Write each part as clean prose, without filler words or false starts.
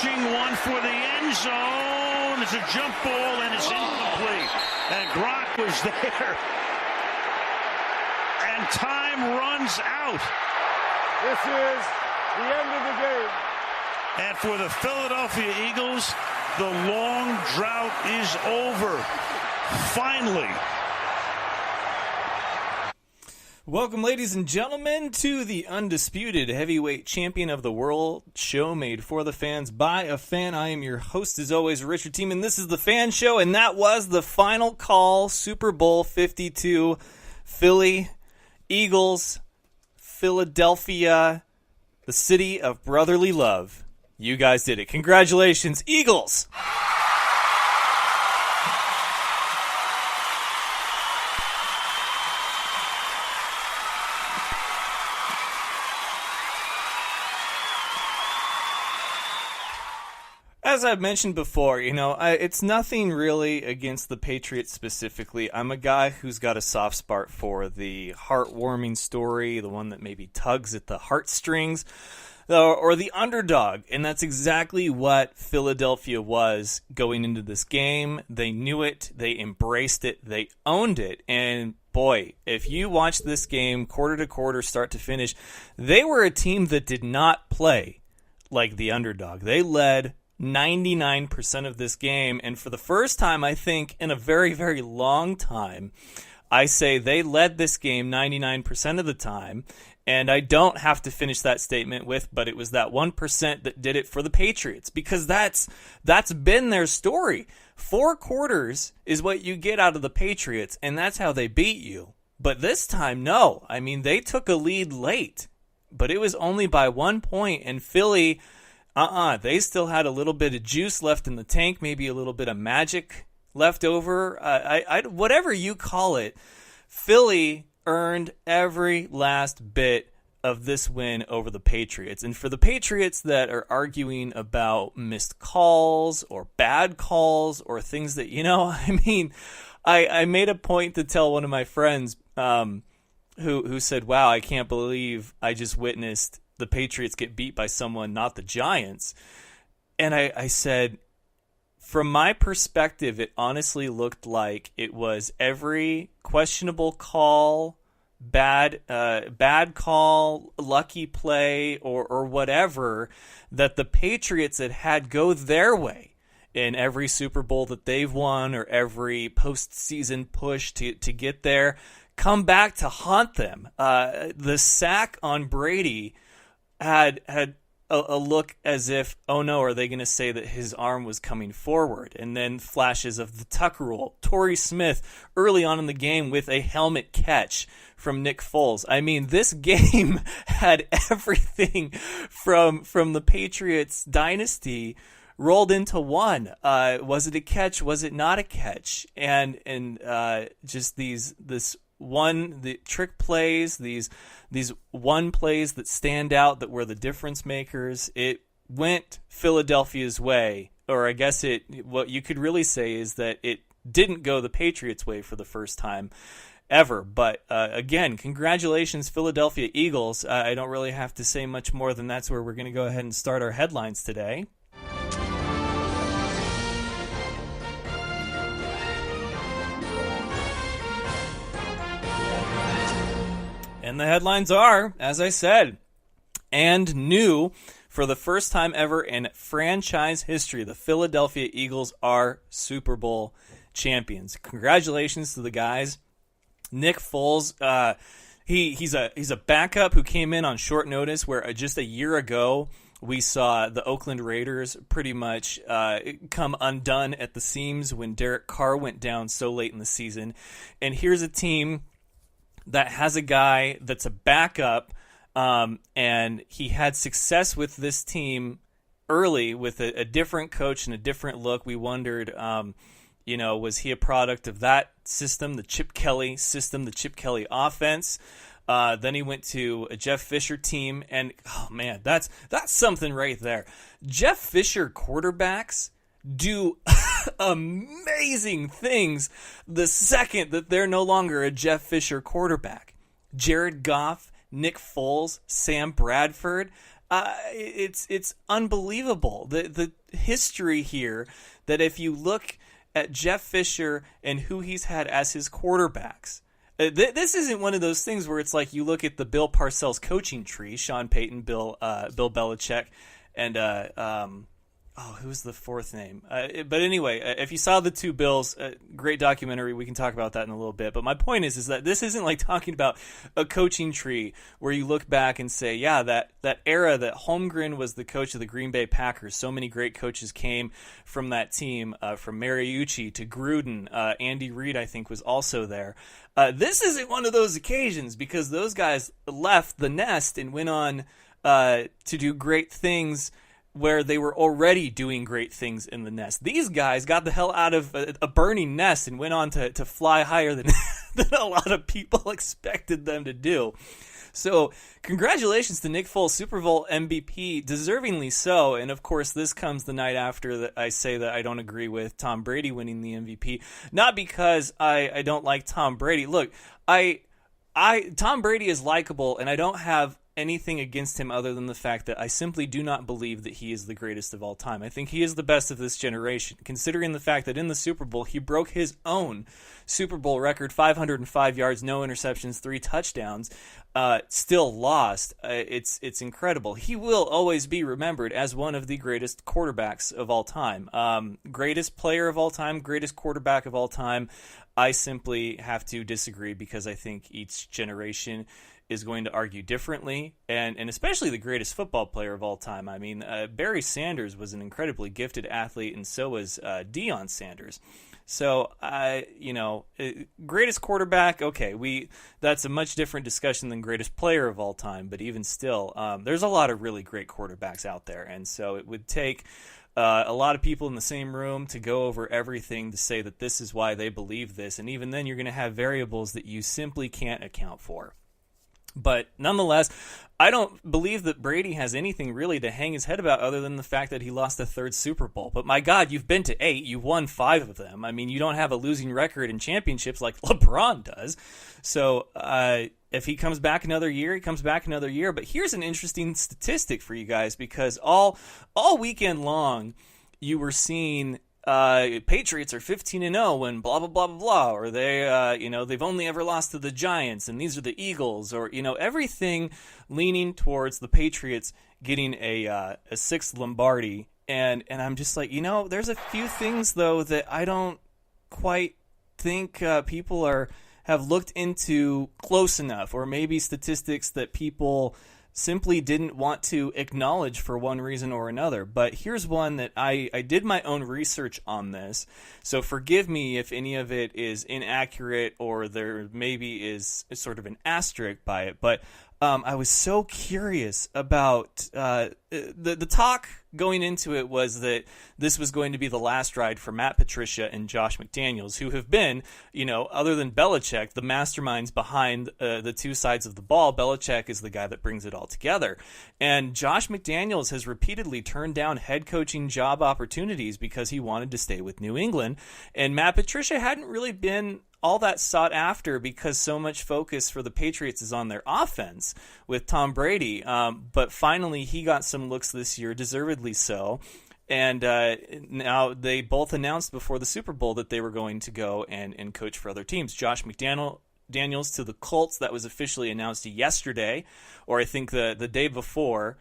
launching one for the end zone. It's a jump ball, and it's incomplete. And Gronk was there. And time runs out. This is the end of the game. And for the Philadelphia Eagles, the long drought is over. Finally. Welcome, ladies and gentlemen, to the undisputed heavyweight champion of the world show made for the fans by a fan. I am your host, as always, Richard Tiemann. This is the Fan Show, and that was the final call, Super Bowl 52, Philly, Eagles, Philadelphia, the city of brotherly love. You guys did it. Congratulations, Eagles! As I've mentioned before, it's nothing really against the Patriots specifically. I'm a guy who's got a soft spot for the heartwarming story, the one that maybe tugs at the heartstrings, or the underdog. And that's exactly what Philadelphia was going into this game. They knew it. They embraced it. They owned it. And boy, if you watch this game quarter to quarter, start to finish, they were a team that did not play like the underdog. They led 99% of this game, and for the first time, I think, in a very, very long time, I say they led this game 99% of the time, and I don't have to finish that statement with, but it was that 1% that did it for the Patriots, because that's been their story. 4 quarters is what you get out of the Patriots, and that's how they beat you. But this time, no. I mean, they took a lead late, but it was only by 1 point, and Philly... they still had a little bit of juice left in the tank, maybe a little bit of magic left over. Whatever you call it, Philly earned every last bit of this win over the Patriots. And for the Patriots that are arguing about missed calls or bad calls or things that, I made a point to tell one of my friends who said, wow, I can't believe I just witnessed the Patriots get beat by someone, not the Giants. And I said, from my perspective, it honestly looked like it was every questionable call, bad call, lucky play, or whatever that the Patriots had go their way in every Super Bowl that they've won or every postseason push to get there, come back to haunt them. The sack on Brady had a look as if, oh no, are they going to say that his arm was coming forward? And then flashes of the tuck rule. Torrey Smith early on in the game with a helmet catch from Nick Foles. I mean, this game had everything from the Patriots dynasty rolled into one. Was it a catch? Was it not a catch? And just the trick plays, these one plays that stand out that were the difference makers. It went Philadelphia's way, or I guess what you could really say is that it didn't go the Patriots' way for the first time ever. But again, congratulations, Philadelphia Eagles. I don't really have to say much more than that's where we're going to go ahead and start our headlines today. And the headlines are, as I said, and new, for the first time ever in franchise history, the Philadelphia Eagles are Super Bowl champions. Congratulations to the guys. Nick Foles, he's a backup who came in on short notice, where just a year ago we saw the Oakland Raiders pretty much come undone at the seams when Derek Carr went down so late in the season. And here's a team that has a guy that's a backup, and he had success with this team early with a different coach and a different look. We wondered, was he a product of that system, the Chip Kelly system, the Chip Kelly offense? Then he went to a Jeff Fisher team, and oh man, that's something right there. Jeff Fisher quarterbacks do amazing things the second that they're no longer a Jeff Fisher quarterback. Jared Goff, Nick Foles, Sam Bradford, It's unbelievable. The history here, that if you look at Jeff Fisher and who he's had as his quarterbacks, this isn't one of those things where it's like you look at the Bill Parcells coaching tree, Sean Payton, Bill Belichick, and who's the fourth name? But anyway, if you saw the two Bills, great documentary. We can talk about that in a little bit. But my point is that this isn't like talking about a coaching tree where you look back and say, yeah, that era that Holmgren was the coach of the Green Bay Packers. So many great coaches came from that team, from Mariucci to Gruden. Andy Reid, I think, was also there. This isn't one of those occasions because those guys left the nest and went on to do great things where they were already doing great things in the nest. These guys got the hell out of a burning nest and went on to fly higher than a lot of people expected them to do. So congratulations to Nick Foles, Super Bowl MVP, deservingly so. And of course, this comes the night after that I say that I don't agree with Tom Brady winning the MVP. Not because I don't like Tom Brady. Look, Tom Brady is likable, and I don't have anything against him other than the fact that I simply do not believe that he is the greatest of all time. I think he is the best of this generation, considering the fact that in the Super Bowl, he broke his own Super Bowl record, 505 yards, no interceptions, 3 touchdowns, still lost. It's incredible. He will always be remembered as one of the greatest quarterbacks of all time. Greatest player of all time, greatest quarterback of all time. I simply have to disagree because I think each generation is going to argue differently, and especially the greatest football player of all time. I mean, Barry Sanders was an incredibly gifted athlete, and so was Deion Sanders. So, greatest quarterback, okay, that's a much different discussion than greatest player of all time, but even still, there's a lot of really great quarterbacks out there, and so it would take a lot of people in the same room to go over everything to say that this is why they believe this, and even then you're going to have variables that you simply can't account for. But nonetheless, I don't believe that Brady has anything really to hang his head about other than the fact that he lost the 3rd Super Bowl. But my God, you've been to 8. You've won 5 of them. I mean, you don't have a losing record in championships like LeBron does. So if he comes back another year, he comes back another year. But here's an interesting statistic for you guys, because all weekend long you were seeing Patriots are 15-0 when blah blah blah blah blah, or they they've only ever lost to the Giants, and these are the Eagles, or everything leaning towards the Patriots getting a 6th Lombardi, and I'm just like, there's a few things though that I don't quite think people have looked into close enough, or maybe statistics that people simply didn't want to acknowledge for one reason or another. But here's one that I did my own research on this, so forgive me if any of it is inaccurate or there maybe is sort of an asterisk by it, but I was so curious about the talk going into it was that this was going to be the last ride for Matt Patricia and Josh McDaniels, who have been, other than Belichick, the masterminds behind the two sides of the ball. Belichick is the guy that brings it all together. And Josh McDaniels has repeatedly turned down head coaching job opportunities because he wanted to stay with New England. And Matt Patricia hadn't really been all that sought after because so much focus for the Patriots is on their offense with Tom Brady. But finally, he got some looks this year, deservedly so. And now they both announced before the Super Bowl that they were going to go and coach for other teams. Josh McDaniels to the Colts. That was officially announced yesterday, or I think the day before.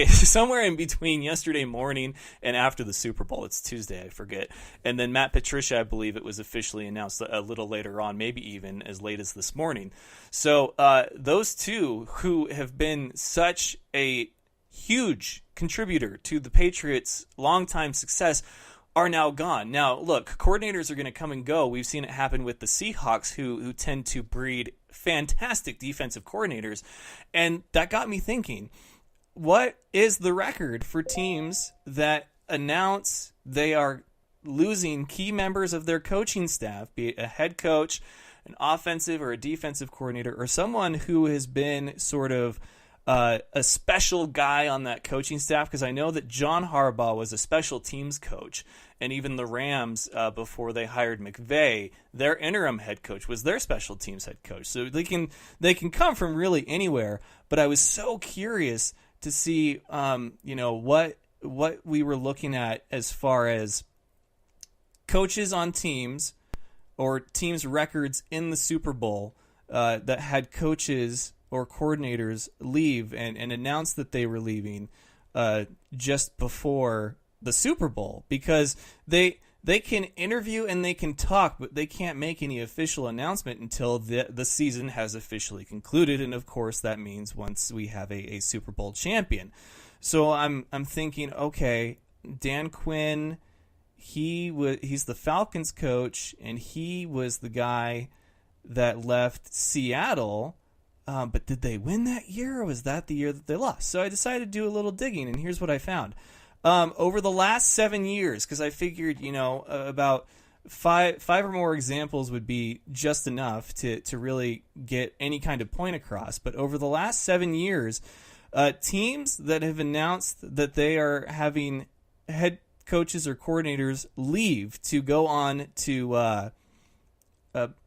Somewhere in between yesterday morning and after the Super Bowl. It's Tuesday, I forget. And then Matt Patricia, I believe it was officially announced a little later on, maybe even as late as this morning. So those two, who have been such a huge contributor to the Patriots' longtime success, are now gone. Now, look, coordinators are going to come and go. We've seen it happen with the Seahawks, who tend to breed fantastic defensive coordinators. And that got me thinking, what is the record for teams that announce they are losing key members of their coaching staff, be it a head coach, an offensive or a defensive coordinator, or someone who has been sort of a special guy on that coaching staff? Because I know that John Harbaugh was a special teams coach, and even the Rams, before they hired McVay, their interim head coach was their special teams head coach. So they can come from really anywhere. But I was so curious to see, what we were looking at as far as coaches on teams or teams' records in the Super Bowl that had coaches or coordinators leave and announce that they were leaving just before the Super Bowl, because they can interview and they can talk, but they can't make any official announcement until the season has officially concluded. And of course, that means once we have a Super Bowl champion. So I'm thinking, okay, Dan Quinn, he's the Falcons coach, and he was the guy that left Seattle. But did they win that year, or was that the year that they lost? So I decided to do a little digging, and here's what I found. Over the last 7 years, because I figured, about five or more examples would be just enough to really get any kind of point across. But over the last 7 years, teams that have announced that they are having head coaches or coordinators leave to go on to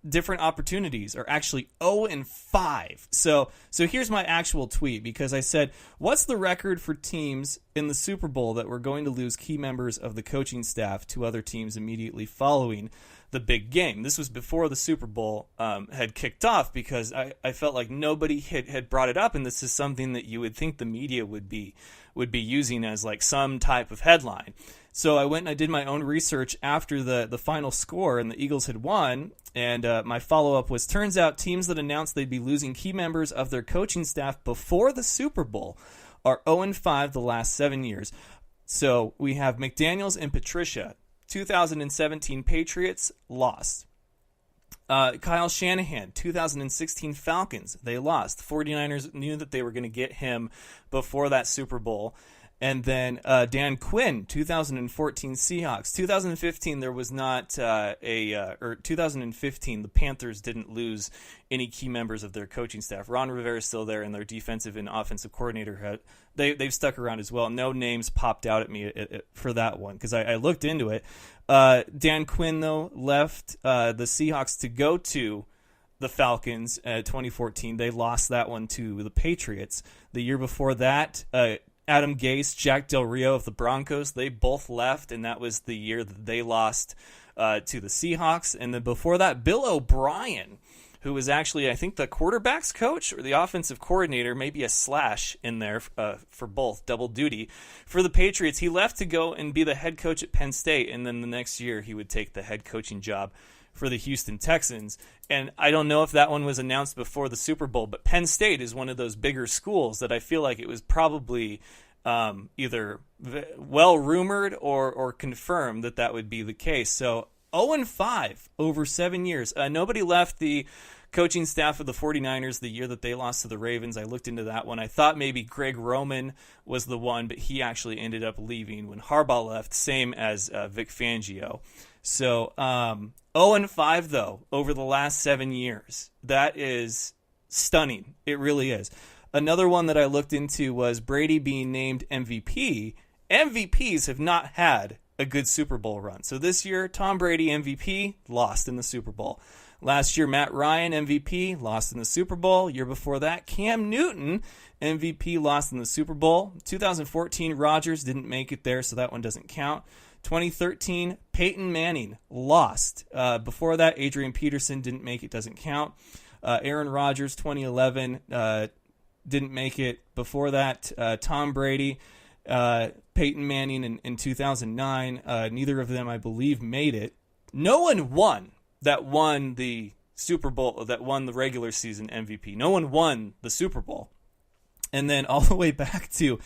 different opportunities are actually 0-5. So here's my actual tweet, because I said, what's the record for teams in the Super Bowl that were going to lose key members of the coaching staff to other teams immediately following the big game? This was before the Super Bowl had kicked off, because I felt like nobody had brought it up, and this is something that you would think the media would be using as like some type of headline. So I went and I did my own research after the final score and the Eagles had won, and my follow-up was, turns out teams that announced they'd be losing key members of their coaching staff before the Super Bowl are 0-5 the last 7 years. So we have McDaniels and Patricia. 2017 Patriots lost. Kyle Shanahan, 2016 Falcons, they lost. The 49ers knew that they were going to get him before that Super Bowl. And then Dan Quinn, 2014 Seahawks. 2015, there was not 2015, the Panthers didn't lose any key members of their coaching staff. Ron Rivera is still there, and their defensive and offensive coordinator, they've stuck around as well. No names popped out at me for that one, because I looked into it. Dan Quinn, though, left the Seahawks to go to the Falcons 2014. They lost that one to the Patriots. The year before that, Adam Gase, Jack Del Rio of the Broncos, they both left, and that was the year that they lost to the Seahawks. And then before that, Bill O'Brien, who was actually, I think, the quarterback's coach or the offensive coordinator, maybe a slash in there for both, double duty. For the Patriots, he left to go and be the head coach at Penn State, and then the next year he would take the head coaching job for the Houston Texans. And I don't know if that one was announced before the Super Bowl, but Penn State is one of those bigger schools that I feel like it was probably either well rumored or confirmed that would be the case. So 0-5 over 7 years. Nobody left the coaching staff of the 49ers the year that they lost to the Ravens. I looked into that one. I thought maybe Greg Roman was the one, but he actually ended up leaving when Harbaugh left, same as Vic Fangio. So 0-5, though, over the last 7 years. That is stunning. It really is. Another one that I looked into was Brady being named MVP. MVPs have not had a good Super Bowl run. So this year, Tom Brady, MVP, lost in the Super Bowl. Last year, Matt Ryan, MVP, lost in the Super Bowl. Year before that, Cam Newton, MVP, lost in the Super Bowl. 2014, Rodgers didn't make it there, so that one doesn't count. 2013, Peyton Manning, lost. Before that, Adrian Peterson didn't make it, doesn't count. Aaron Rodgers, 2011, didn't make it. Before that, Tom Brady, Peyton Manning in 2009. Neither of them, I believe, made it. No one won that won the Super Bowl, that won the regular season MVP. No one won the Super Bowl. And then all the way back to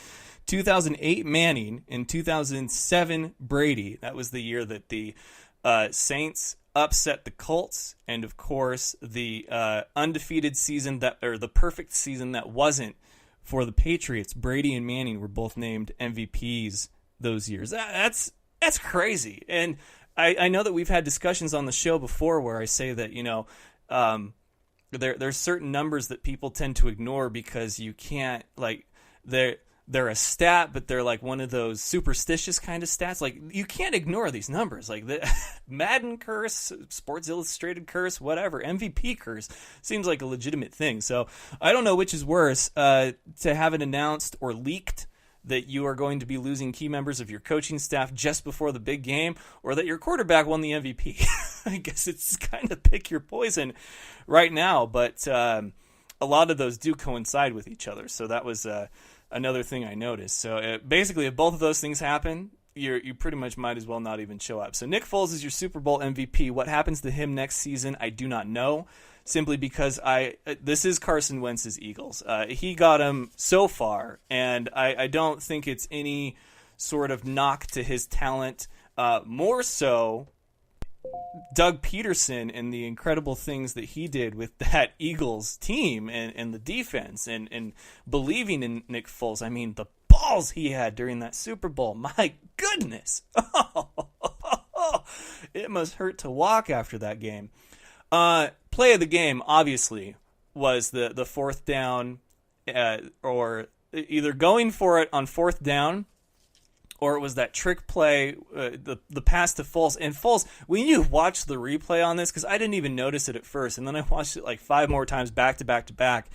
2008 Manning and 2007 Brady. That was the year that the Saints upset the Colts, and of course the undefeated season the perfect season that wasn't for the Patriots. Brady and Manning were both named MVPs those years. That's crazy. And I know that we've had discussions on the show before where I say that, there's certain numbers that people tend to ignore because you can't, like, they're a stat, but they're like one of those superstitious kind of stats. Like, you can't ignore these numbers. Like the Madden curse, Sports Illustrated curse, whatever, MVP curse seems like a legitimate thing. So I don't know which is worse, to have it announced or leaked that you are going to be losing key members of your coaching staff just before the big game, or that your quarterback won the MVP. I guess it's kind of pick your poison right now, but a lot of those do coincide with each other. So that was another thing I noticed. So basically, if both of those things happen, you pretty much might as well not even show up. So Nick Foles is your Super Bowl MVP. What happens to him next season, I do not know, simply because this is Carson Wentz's Eagles. He got him so far, and I don't think it's any sort of knock to his talent. More so, Doug Peterson and the incredible things that he did with that Eagles team and the defense and believing in Nick Foles. I mean, the balls he had during that Super Bowl. My goodness. It must hurt to walk after that game. Play of the game, obviously, was the fourth down, or either going for it on fourth down, or it was that trick play, the pass to Foles. And Foles, when you watch the replay on this, because I didn't even notice it at first, and then I watched it like 5 more times back to back to back,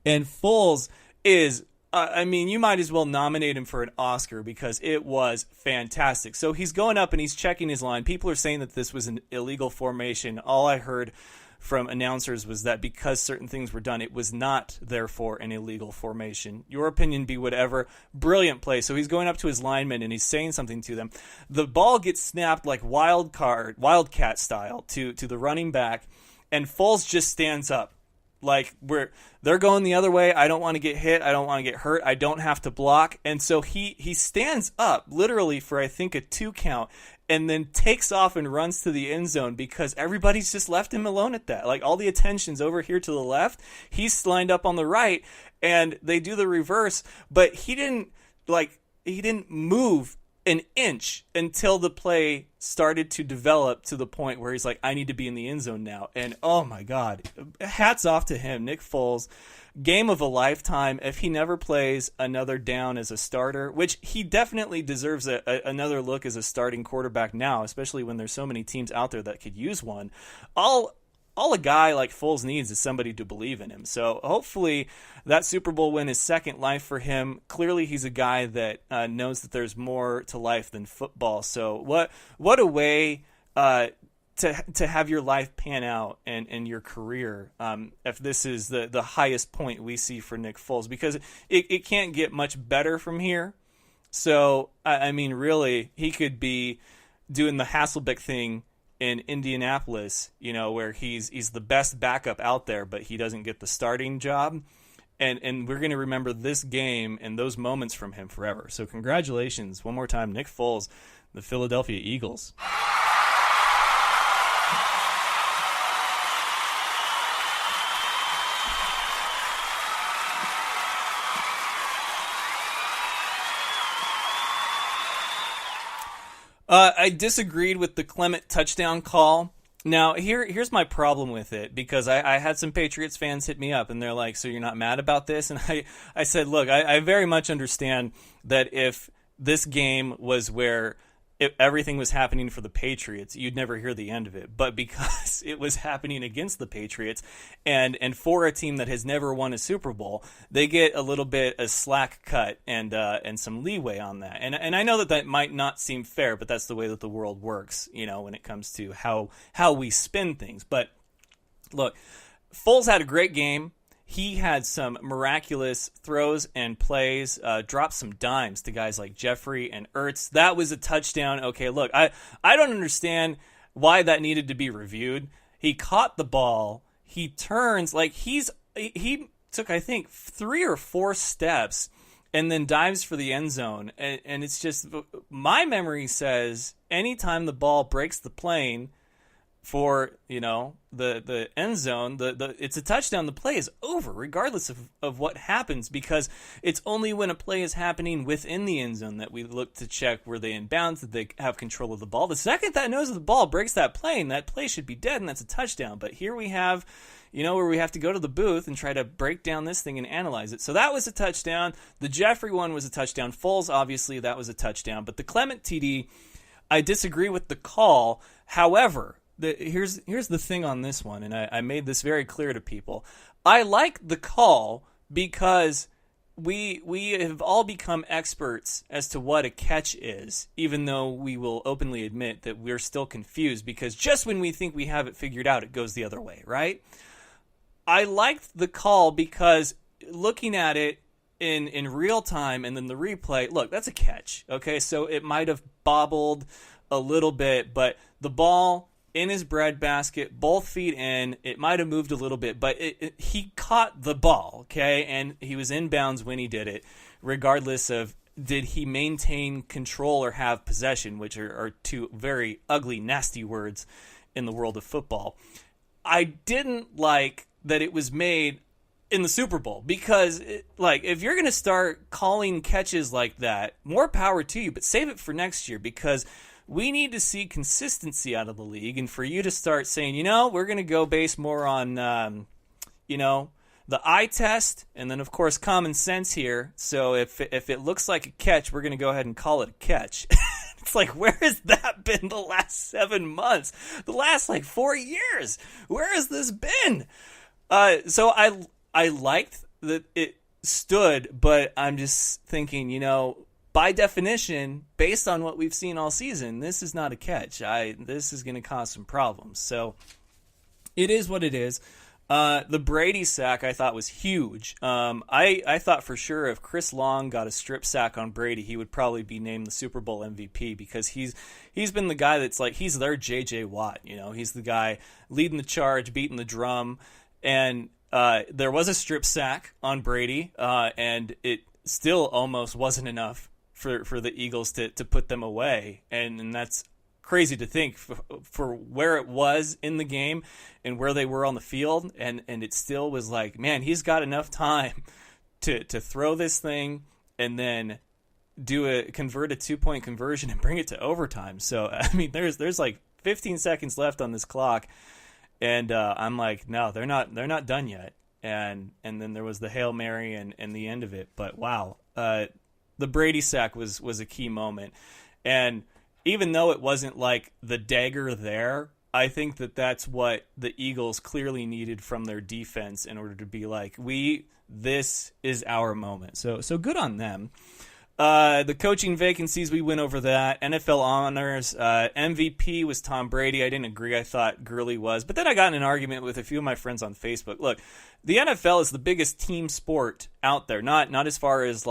and Foles is, I mean, you might as well nominate him for an Oscar because it was fantastic. So he's going up and he's checking his line. People are saying that this was an illegal formation. All I heard from announcers was that because certain things were done, it was not, therefore, an illegal formation. Your opinion be whatever. Brilliant play. So he's going up to his linemen and he's saying something to them. The ball gets snapped like wildcat style to the running back, and Foles just stands up. Like, they're going the other way. I don't want to get hit. I don't want to get hurt. I don't have to block. And so he stands up literally for, I think, a 2 count, and then takes off and runs to the end zone because everybody's just left him alone at that. Like, all the attention's over here to the left. He's lined up on the right, and they do the reverse. But he didn't move an inch until the play started to develop to the point where he's like, I need to be in the end zone now. And oh my God, hats off to him, Nick Foles. Game of a lifetime. If he never plays another down as a starter, which he definitely deserves another look as a starting quarterback now, especially when there's so many teams out there that could use one. All a guy like Foles needs is somebody to believe in him. So hopefully that Super Bowl win is second life for him. Clearly he's a guy that knows that there's more to life than football. So what a way to have your life pan out and your career, if this is the highest point we see for Nick Foles, because it can't get much better from here. So, I mean, really, he could be doing the Hasselbeck thing in Indianapolis, where he's the best backup out there, but he doesn't get the starting job. And we're going to remember this game and those moments from him forever. So congratulations one more time, Nick Foles, the Philadelphia Eagles. I disagreed with the Clement touchdown call. Now, here's my problem with it, because I had some Patriots fans hit me up, and they're like, so you're not mad about this? And I said, look, I very much understand that if this game was where everything was happening for the Patriots, you'd never hear the end of it. But because it was happening against the Patriots and for a team that has never won a Super Bowl, they get a little bit of slack cut and some leeway on that. And I know that might not seem fair, but that's the way that the world works, when it comes to how we spin things. But look, Foles had a great game. He had some miraculous throws and plays, dropped some dimes to guys like Jeffrey and Ertz. That was a touchdown. Okay, look, I don't understand why that needed to be reviewed. He caught the ball. He turns like he took, I think, 3 or 4 steps and then dives for the end zone. And it's just, my memory says anytime the ball breaks the plane for the end zone, it's a touchdown. The play is over regardless of what happens, because it's only when a play is happening within the end zone that we look to check, were they in bounds, did they have control of the ball. The second that nose of the ball breaks that plane, that play should be dead, and that's a touchdown. But here we have where we have to go to the booth and try to break down this thing and analyze it. So that was a touchdown. The Jeffrey one was a touchdown. Foles, obviously, that was a touchdown. But the Clement TD, I disagree with the call. However, here's the thing on this one, and I made this very clear to people. I like the call because we have all become experts as to what a catch is, even though we will openly admit that we're still confused because just when we think we have it figured out, it goes the other way, right? I liked the call because looking at it in real time and then the replay, look, that's a catch, okay? So it might have bobbled a little bit, but the ball in his breadbasket, both feet in. It might have moved a little bit, but he caught the ball, okay? And he was in bounds when he did it, regardless of did he maintain control or have possession, which are two very ugly, nasty words in the world of football. I didn't like that it was made in the Super Bowl because, if you're going to start calling catches like that, more power to you, but save it for next year because we need to see consistency out of the league, and for you to start saying, we're going to go base more on, the eye test, and then, of course, common sense here. So if it looks like a catch, we're going to go ahead and call it a catch. It's like, where has that been the last 7 months? The last, 4 years? Where has this been? So I liked that it stood, but I'm just thinking, by definition, based on what we've seen all season, this is not a catch. This is going to cause some problems. So it is what it is. The Brady sack I thought was huge. I thought for sure if Chris Long got a strip sack on Brady, he would probably be named the Super Bowl MVP because he's been the guy that's he's their J.J. Watt. He's the guy leading the charge, beating the drum. And there was a strip sack on Brady, and it still almost wasn't enough for the Eagles to put them away. And that's crazy to think for where it was in the game and where they were on the field. And it still was man, he's got enough time to throw this thing and then convert a 2-point conversion and bring it to overtime. So, I mean, there's 15 seconds left on this clock. And I'm no, they're not done yet. And then there was the Hail Mary and the end of it. But wow, the Brady sack was a key moment. And even though it wasn't the dagger there, I think that's what the Eagles clearly needed from their defense in order to be this is our moment. So good on them. The coaching vacancies, we went over that. NFL honors, MVP was Tom Brady. I didn't agree. I thought Gurley was. But then I got in an argument with a few of my friends on Facebook. Look, the NFL is the biggest team sport out there. Not as far as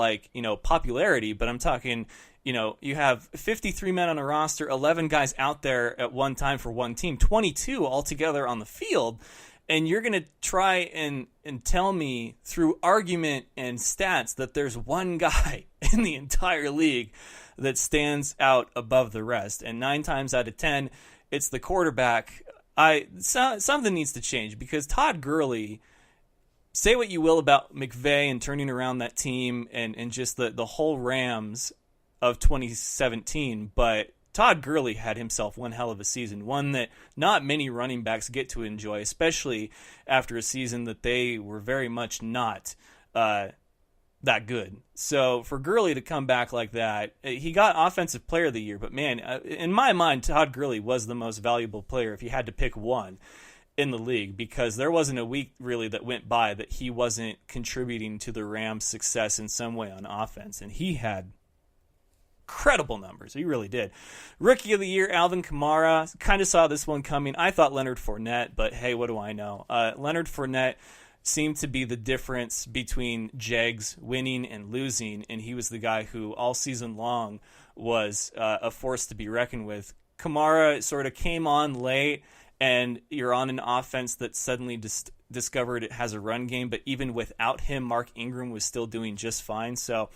popularity, but I'm talking, you have 53 men on a roster, 11 guys out there at one time for one team, 22 altogether on the field. And you're going to try and tell me through argument and stats that there's one guy in the entire league that stands out above the rest. And 9 times out of 10, it's the quarterback. Something needs to change because Todd Gurley, say what you will about McVay and turning around that team and just the whole Rams of 2017, but Todd Gurley had himself one hell of a season, one that not many running backs get to enjoy, especially after a season that they were very much not that good. So for Gurley to come back like that, he got Offensive Player of the Year, but man, in my mind, Todd Gurley was the most valuable player if you had to pick one in the league because there wasn't a week really that went by that he wasn't contributing to the Rams' success in some way on offense, and he had incredible numbers. He really did. Rookie of the Year, Alvin Kamara. Kind of saw this one coming. I thought Leonard Fournette, but hey, what do I know? Leonard Fournette seemed to be the difference between Jags winning and losing, and he was the guy who all season long was a force to be reckoned with. Kamara sort of came on late, and you're on an offense that suddenly discovered it has a run game, but even without him, Mark Ingram was still doing just fine. So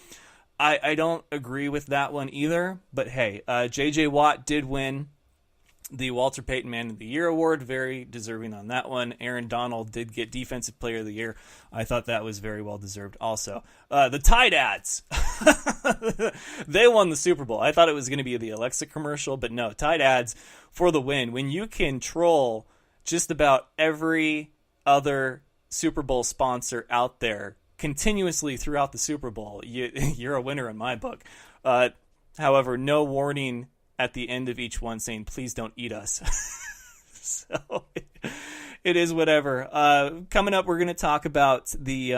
I don't agree with that one either, but hey, J.J. Watt did win the Walter Payton Man of the Year award, very deserving on that one. Aaron Donald did get Defensive Player of the Year. I thought that was very well deserved also. The Tide Ads, they won the Super Bowl. I thought it was going to be the Alexa commercial, but no, Tide Ads for the win. When you can troll just about every other Super Bowl sponsor out there continuously throughout the Super Bowl, you're a winner in my book. However, no warning at the end of each one saying, please don't eat us. So it is whatever. Coming up, we're going to talk about the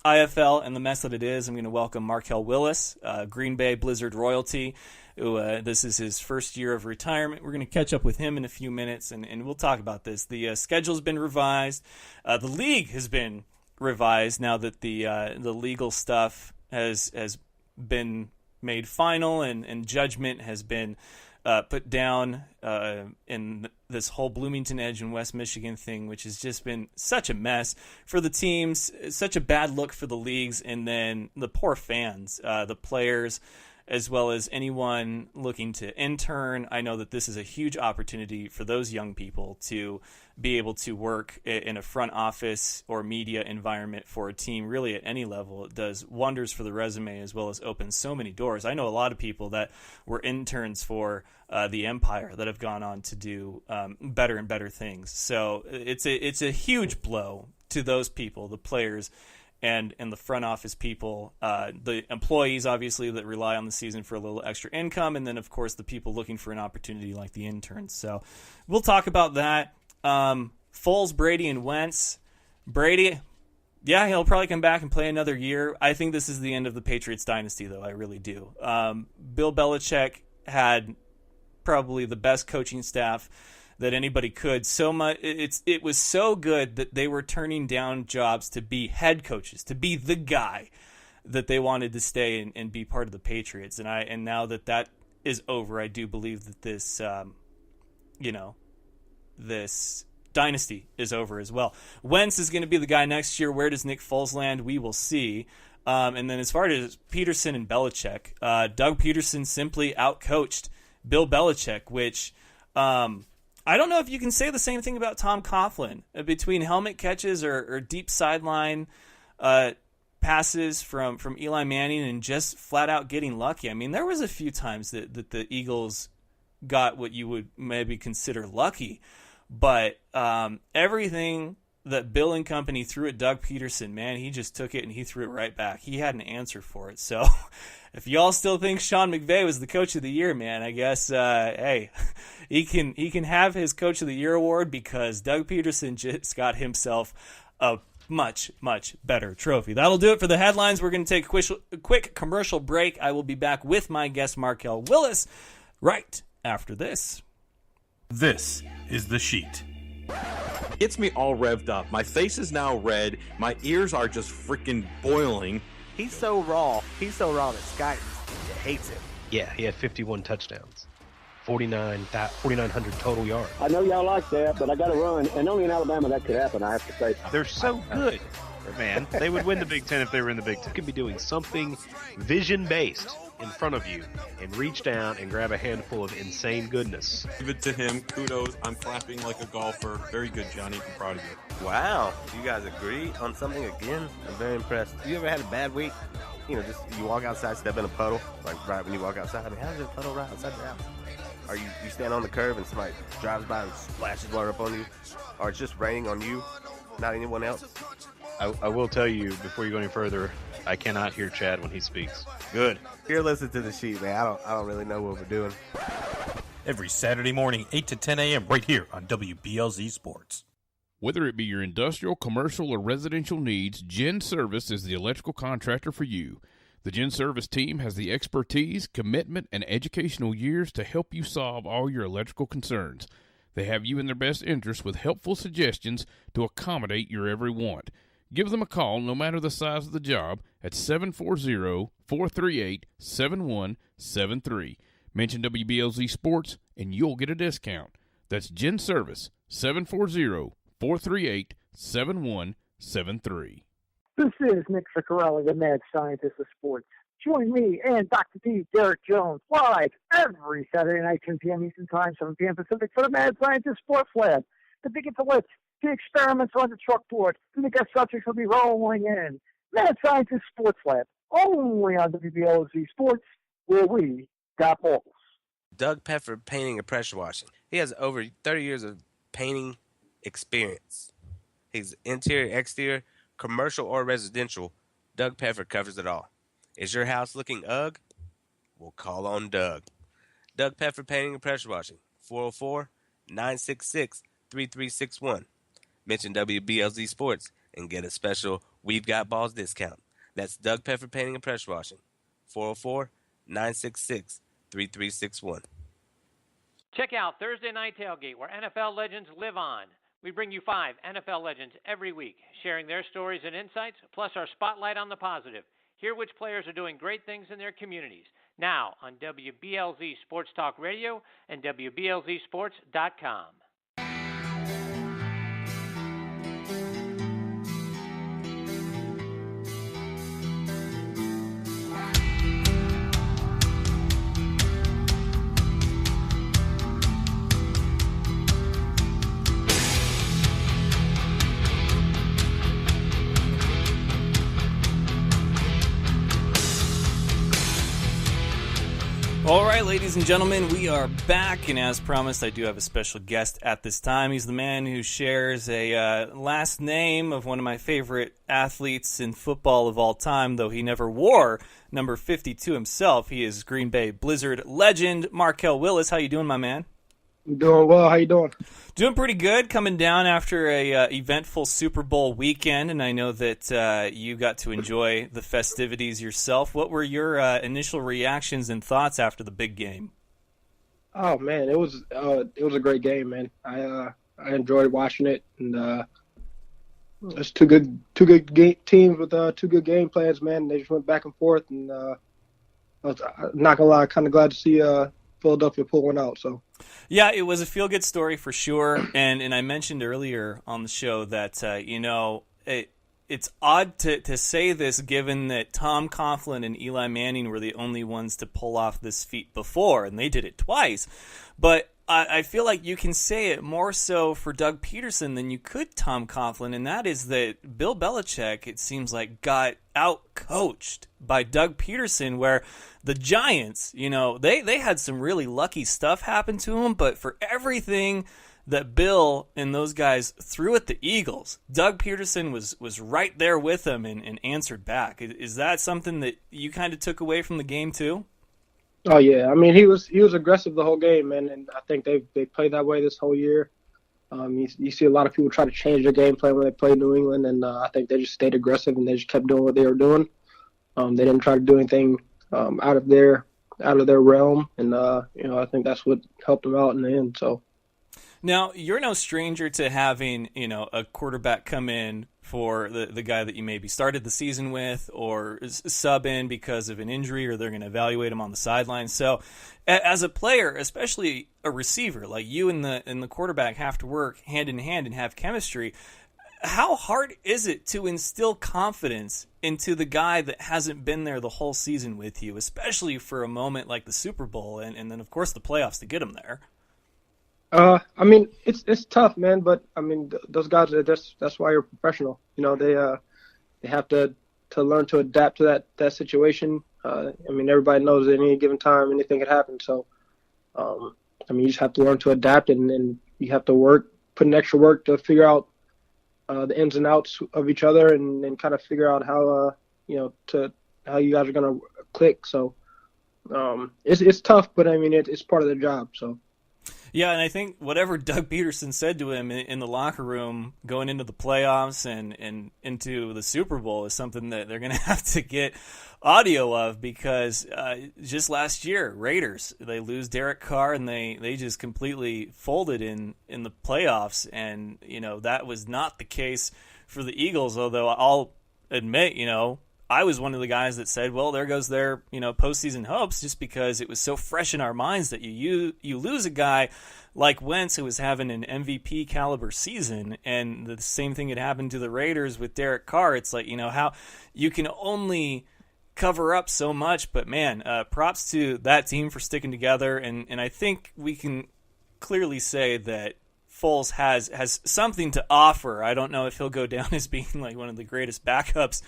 IFL and the mess that it is. I'm going to welcome Marquel Willis, Green Bay Blizzard royalty. This is his first year of retirement. We're going to catch up with him in a few minutes, and we'll talk about this. The schedule's been revised. The league has been revised now that the legal stuff has been made final, and judgment has been put down in this whole Bloomington Edge and West Michigan thing, which has just been such a mess for the teams, such a bad look for the leagues, and then the poor fans, the players, as well as anyone looking to intern. I know that this is a huge opportunity for those young people to be able to work in a front office or media environment for a team, really at any level. It does wonders for the resume as well as opens so many doors. I know a lot of people that were interns for the Empire that have gone on to do better and better things. So it's a huge blow to those people, the players, and the front office people, the employees, obviously, that rely on the season for a little extra income, and then, of course, the people looking for an opportunity like the interns. So we'll talk about that. Foles, Brady, and Wentz. Brady, yeah, he'll probably come back and play another year. I think this is the end of the Patriots dynasty, though. I really do. Bill Belichick had probably the best coaching staff that anybody could. So much, it was so good that they were turning down jobs to be head coaches, to be the guy that they wanted to stay and be part of the Patriots. And now that is over, I do believe that this this dynasty is over as well. Wentz is going to be the guy next year. Where does Nick Foles land? We will see. And then as far as Peterson and Belichick, Doug Peterson simply outcoached Bill Belichick, which I don't know if you can say the same thing about Tom Coughlin. Between helmet catches or deep sideline passes from Eli Manning and just flat out getting lucky. I mean, there was a few times that the Eagles got what you would maybe consider lucky. But everything that Bill and company threw at Doug Peterson, man, he just took it and he threw it right back. He had an answer for it. So if y'all still think Sean McVay was the coach of the year, man, I guess, hey, he can have his coach of the year award because Doug Peterson just got himself a much, much better trophy. That'll do it for the headlines. We're going to take a quick commercial break. I will be back with my guest, Marquel Willis, right after this. This is The Sheet. Gets me all revved up. My face is now red. My ears are just freaking boiling. He's so raw that Sky hates him. Yeah, he had 51 touchdowns, 4,900 total yards. I know y'all like that, but I got to run. And only in Alabama that could happen, I have to say. They're so good, man. They would win the Big Ten if they were in the Big Ten. You could be doing something vision-based in front of you and reach down and grab a handful of insane goodness. Give it to him. Kudos. I'm clapping like a golfer. Very good, Johnny. I'm proud of you. Wow, you guys agree on something again? I'm very impressed. You ever had a bad week? You know, just you walk outside, step in a puddle, like right when you walk outside. I mean, how's there a puddle right outside the house? Or you stand on the curb and somebody drives by and splashes water up on you? Or it's just raining on you, not anyone else? I will tell you, before you go any further, I cannot hear Chad when he speaks. Good. Here, listen to the sheet, man. I don't really know what we're doing. Every Saturday morning, 8 to 10 a.m. right here on WBLZ Sports. Whether it be your industrial, commercial, or residential needs, Gen Service is the electrical contractor for you. The Gen Service team has the expertise, commitment, and educational years to help you solve all your electrical concerns. They have you in their best interest with helpful suggestions to accommodate your every want. Give them a call, no matter the size of the job, at 740-438-7173. Mention WBLZ Sports, and you'll get a discount. That's Gen Service, 740-438-7173. This is Nick Ciccarelli, the mad scientist of sports. Join me and Dr. D, Derek Jones, live every Saturday night, 10 p.m. Eastern Time, 7 p.m. Pacific, for the Mad Scientist Sports Lab. The big intellect, the experiments on the chalkboard, and the guest subjects will be rolling in. Mad Scientist Sports Lab, only on WBLZ Sports, where we got balls. Doug Peffer painting and pressure washing. He has over 30 years of painting experience. He's interior, exterior, commercial, or residential. Doug Peffer covers it all. Is your house looking ugh? We'll call on Doug. Doug Peffer Painting and Pressure Washing, 404-966-3361. Mention WBLZ Sports and get a special We've Got Balls discount. That's Doug Peffer Painting and Pressure Washing, 404-966-3361. Check out Thursday Night Tailgate, where NFL legends live on. We bring you 5 NFL legends every week, sharing their stories and insights, plus our spotlight on the positive. Hear which players are doing great things in their communities. Now on WBLZ Sports Talk Radio and WBLZSports.com. All right, ladies and gentlemen, we are back, and as promised, I do have a special guest at this time. He's the man who shares a last name of one of my favorite athletes in football of all time, though he never wore number 52 himself. He is Green Bay Blizzard legend Marquel Willis. How you doing, my man? I'm doing well. How you doing? Doing pretty good, coming down after a eventful Super Bowl weekend, and I know that you got to enjoy the festivities yourself. What were your initial reactions and thoughts after the big game? Oh man, it was a great game, man. I enjoyed watching it, and it's two good teams with two good game plans, man. They just went back and forth, and I was not gonna lie, kind of glad to see Philadelphia pull one out. So. Yeah, it was a feel-good story for sure, and I mentioned earlier on the show that it's odd to say this given that Tom Coughlin and Eli Manning were the only ones to pull off this feat before, and they did it twice. But I feel like you can say it more so for Doug Peterson than you could Tom Coughlin, and that is that Bill Belichick, it seems like, got out-coached by Doug Peterson, where the Giants, they had some really lucky stuff happen to them, but for everything that Bill and those guys threw at the Eagles, Doug Peterson was right there with them and answered back. Is that something that you kind of took away from the game too? Oh yeah, I mean he was aggressive the whole game, man, and I think they played that way this whole year. You see a lot of people try to change their game plan when they play New England, and I think they just stayed aggressive and they just kept doing what they were doing. They didn't try to do anything out of their realm, and I think that's what helped them out in the end. So. Now, you're no stranger to having, a quarterback come in for the guy that you maybe started the season with or sub in because of an injury, or they're going to evaluate him on the sidelines. So as a player, especially a receiver, like you and the quarterback have to work hand in hand and have chemistry. How hard is it to instill confidence into the guy that hasn't been there the whole season with you, especially for a moment like the Super Bowl and then, of course, the playoffs to get him there? I mean, it's tough, man. But I mean, those guys, that's why you're a professional. They have to learn to adapt to that situation. I mean, everybody knows at any given time anything could happen. So, I mean, you just have to learn to adapt, and you have to put in extra work to figure out the ins and outs of each other, and kind of figure out how how you guys are gonna click. So, it's tough, but I mean, it's part of the job. So. Yeah, and I think whatever Doug Peterson said to him in the locker room going into the playoffs and into the Super Bowl is something that they're going to have to get audio of, because just last year, Raiders, they lose Derek Carr and they just completely folded in the playoffs, and that was not the case for the Eagles, although I'll admit, I was one of the guys that said, well, there goes their, postseason hopes, just because it was so fresh in our minds that you lose a guy like Wentz, who was having an MVP caliber season, and the same thing had happened to the Raiders with Derek Carr. It's like, how you can only cover up so much, but man, props to that team for sticking together, and I think we can clearly say that Foles has something to offer. I don't know if he'll go down as being like one of the greatest backups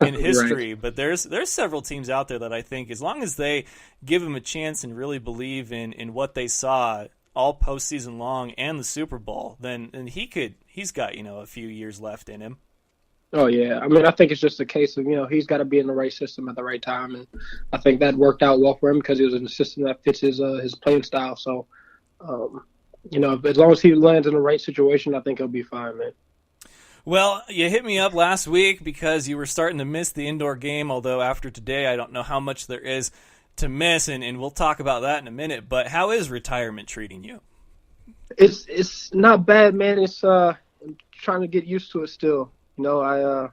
in history, right. But there's several teams out there that I think, as long as they give him a chance and really believe in what they saw all postseason long and the Super Bowl, then he's got, a few years left in him. Oh, yeah. I mean, I think it's just a case of, he's got to be in the right system at the right time. And I think that worked out well for him because he was in a system that fits his playing style. So, as long as he lands in the right situation, I think he'll be fine, man. Well, you hit me up last week because you were starting to miss the indoor game, although after today I don't know how much there is to miss, and we'll talk about that in a minute. But how is retirement treating you? It's not bad, man. It's I'm trying to get used to it still. I'm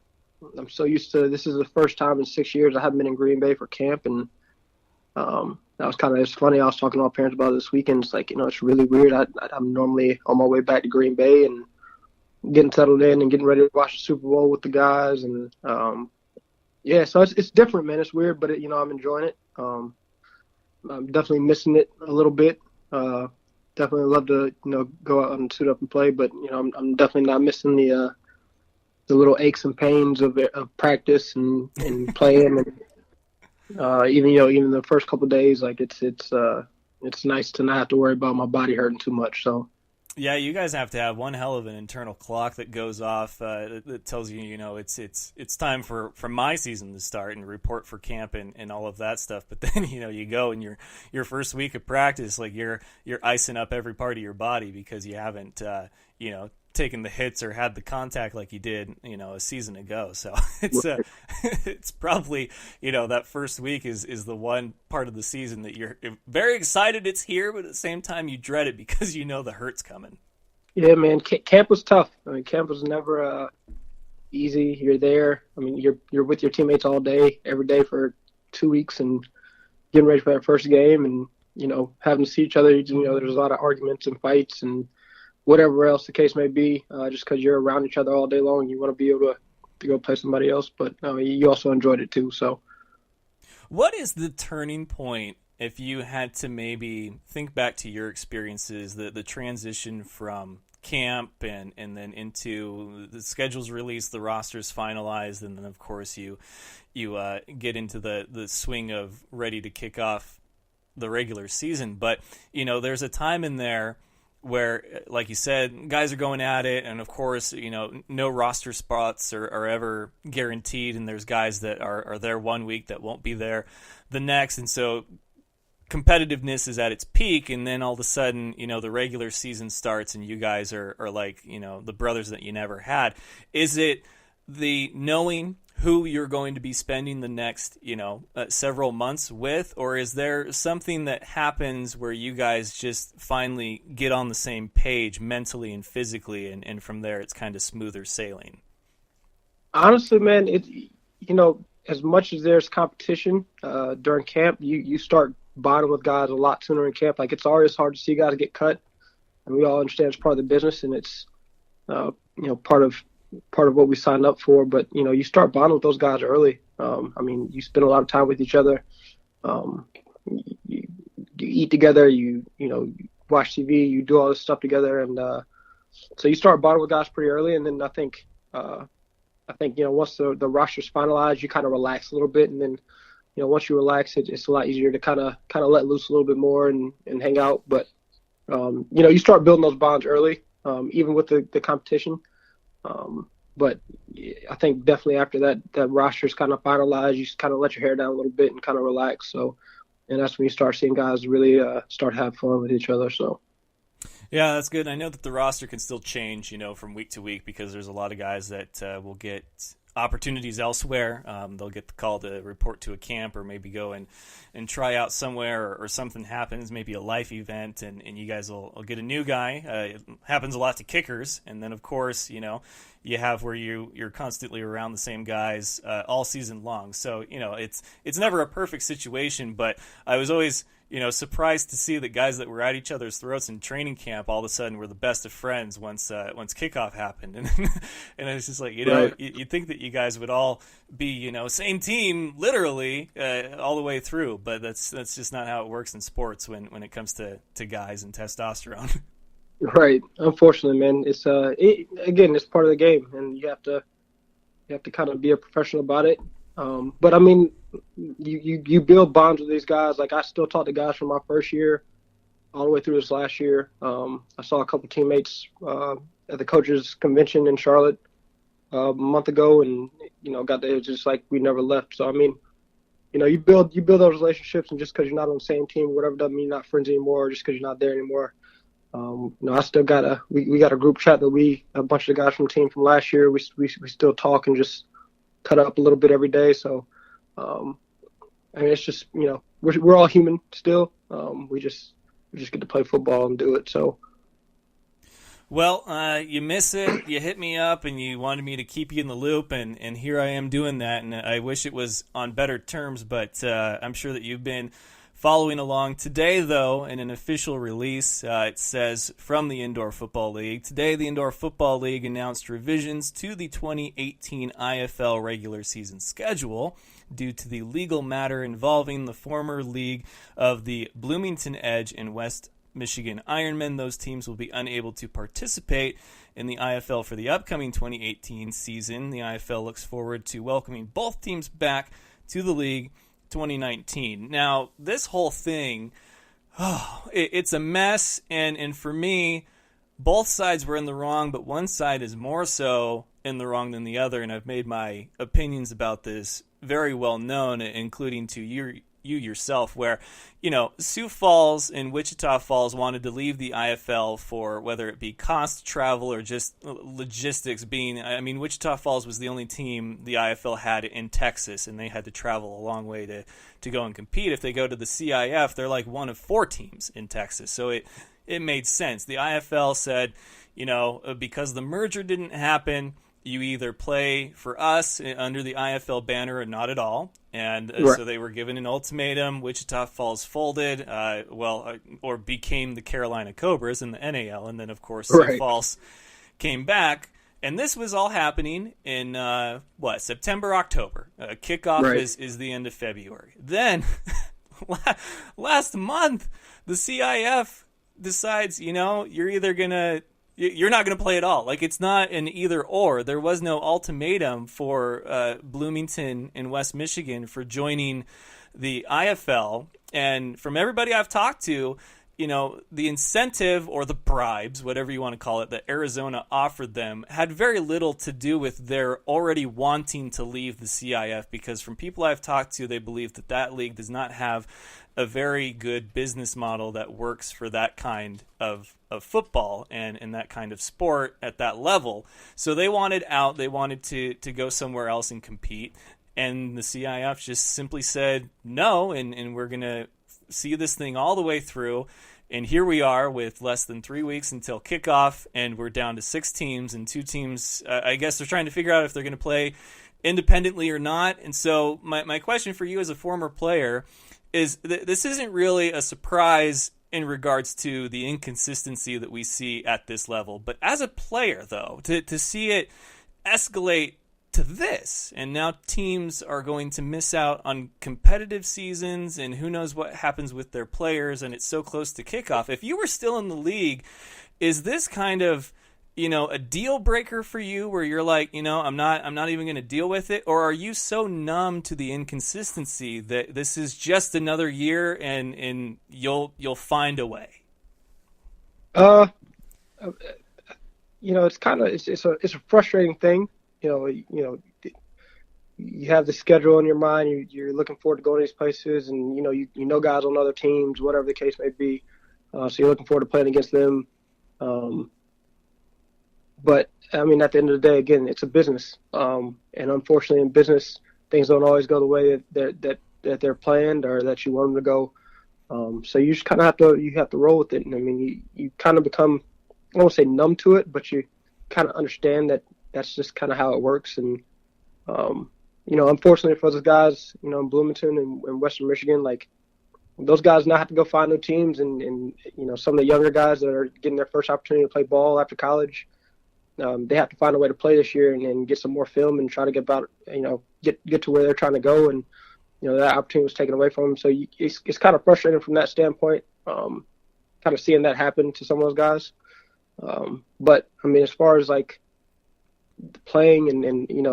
so used to this is the first time in 6 years I haven't been in Green Bay for camp, and that was it's funny. I was talking to our parents about it this weekend. It's like, it's really weird. I'm normally on my way back to Green Bay and getting settled in and getting ready to watch the Super Bowl with the guys, and so it's different, man. It's weird, but I'm enjoying it. I'm definitely missing it a little bit. Definitely love to go out and suit up and play, but I'm definitely not missing the little aches and pains of practice and playing, and even the first couple of days, like it's nice to not have to worry about my body hurting too much. So. Yeah, you guys have to have one hell of an internal clock that goes off that tells you, it's time for my season to start and report for camp and all of that stuff. But then, you go and your first week of practice, like you're icing up every part of your body because you haven't, taken the hits or had the contact like you did, a season ago. So it's probably, that first week is the one part of the season that you're very excited it's here, but at the same time you dread it because the hurt's coming. Yeah, man. Camp was tough. I mean, camp was never easy. You're there. I mean, you're with your teammates all day, every day for 2 weeks, and getting ready for that first game, and having to see each other. There's a lot of arguments and fights and whatever else the case may be, just because you're around each other all day long. You want to be able to go play somebody else, but you also enjoyed it too. So, what is the turning point if you had to maybe think back to your experiences, the transition from camp and then into the schedule's released, the roster's finalized, and then of course you get into the swing of ready to kick off the regular season. But there's a time in there where, like you said, guys are going at it, and of course, no roster spots are ever guaranteed, and there's guys that are there 1 week that won't be there the next, and so competitiveness is at its peak, and then all of a sudden, the regular season starts, and you guys are like, the brothers that you never had. Is it the knowing who you're going to be spending the next, several months with, or is there something that happens where you guys just finally get on the same page mentally and physically, and from there it's kind of smoother sailing? Honestly, man, as much as there's competition during camp, you start bonding with guys a lot sooner in camp. Like, it's always hard to see guys get cut, and we all understand it's part of the business, and it's part of what we signed up for. But you start bonding with those guys early. You spend a lot of time with each other. You eat together. You watch TV. You do all this stuff together, and so you start bonding with guys pretty early. And then I think once the roster's finalized, you kind of relax a little bit, and then once you relax, it's a lot easier to kind of let loose a little bit more and hang out. But you start building those bonds early, even with the competition. But I think definitely after that roster's kind of finalized, you just kind of let your hair down a little bit and kind of relax. So, and that's when you start seeing guys really start having fun with each other. So. Yeah, that's good. I know that the roster can still change, from week to week, because there's a lot of guys that will get opportunities elsewhere. They'll get the call to report to a camp or maybe go and try out somewhere, or something happens, maybe a life event, and you guys will get a new guy. It happens a lot to kickers. And then, of course, you have where you're constantly around the same guys all season long. So, it's never a perfect situation, but I was always surprised to see that guys that were at each other's throats in training camp all of a sudden were the best of friends once kickoff happened. And it's just like, right. you'd think that you guys would all be, same team literally all the way through, but that's just not how it works in sports when it comes to guys and testosterone. Right. Unfortunately, man, it's again, it's part of the game, and you have to kind of be a professional about it. But I mean, you build bonds with these guys. Like, I still talk to guys from my first year all the way through this last year. I saw a couple teammates at the coaches convention in Charlotte a month ago, and got there just like we never left. So I mean, you build those relationships, and just because you're not on the same team or whatever doesn't mean you're not friends anymore, or just because you're not there anymore. I still got we got a group chat that a bunch of the guys from the team from last year, we still talk and just cut up a little bit every day. So, I mean, it's just, we're all human still. We just get to play football and do it. So. Well, you miss it. You hit me up, and you wanted me to keep you in the loop, and here I am doing that. And I wish it was on better terms, but I'm sure that you've been following along. Today, though, in an official release, it says from the Indoor Football League, today the Indoor Football League announced revisions to the 2018 IFL regular season schedule due to the legal matter involving the former league of the Bloomington Edge and West Michigan Ironmen. Those teams will be unable to participate in the IFL for the upcoming 2018 season. The IFL looks forward to welcoming both teams back to the league 2019. Now, this whole thing, it's a mess, and for me, both sides were in the wrong, but one side is more so in the wrong than the other, and I've made my opinions about this very well known, including to you yourself, where, Sioux Falls and Wichita Falls wanted to leave the IFL for whether it be cost, travel, or just logistics being, Wichita Falls was the only team the IFL had in Texas, and they had to travel a long way to go and compete. If they go to the CIF, they're like one of 4 teams in Texas. So it made sense. The IFL said, because the merger didn't happen, you either play for us under the IFL banner or not at all. And right. So they were given an ultimatum. Wichita Falls folded, or became the Carolina Cobras in the NAL. And then, of course, Sioux right. Falls came back. And this was all happening in, September, October. Kickoff right. is the end of February. Then, last month, the CIF decides, you're not going to play at all. Like, it's not an either or. There was no ultimatum for Bloomington and West Michigan for joining the IFL. And from everybody I've talked to, the incentive or the bribes, whatever you want to call it, that Arizona offered them had very little to do with their already wanting to leave the CIF, because from people I've talked to, they believe that league does not have a very good business model that works for that kind of football and that kind of sport at that level. So they wanted out. They wanted to go somewhere else and compete. And the CIF just simply said no, and we're going to see this thing all the way through. And here we are with less than 3 weeks until kickoff, and we're down to 6 teams, and 2 teams, I guess they're trying to figure out if they're going to play independently or not. And so my question for you as a former player is this isn't really a surprise in regards to the inconsistency that we see at this level. But as a player, though, to see it escalate to this, and now teams are going to miss out on competitive seasons, and who knows what happens with their players, and it's so close to kickoff. If you were still in the league, is this kind of a deal breaker for you where you're like, I'm not even going to deal with it? Or are you so numb to the inconsistency that this is just another year and you'll find a way? It's kind of, it's a frustrating thing. You have the schedule in your mind. You're looking forward to going to these places, and you know guys on other teams, whatever the case may be. So you're looking forward to playing against them. But at the end of the day, again, it's a business, and unfortunately, in business, things don't always go the way that they're planned or that you want them to go. So you just kind of have to roll with it. And you kind of become, I don't want to say numb to it, but you kind of understand that that's just kind of how it works. And unfortunately for those guys, in Bloomington and Western Michigan, like, those guys now have to go find new teams, and some of the younger guys that are getting their first opportunity to play ball after college. They have to find a way to play this year and get some more film and try to get to where they're trying to go. And, that opportunity was taken away from them. So it's kind of frustrating from that standpoint, kind of seeing that happen to some of those guys. But as far as like playing and end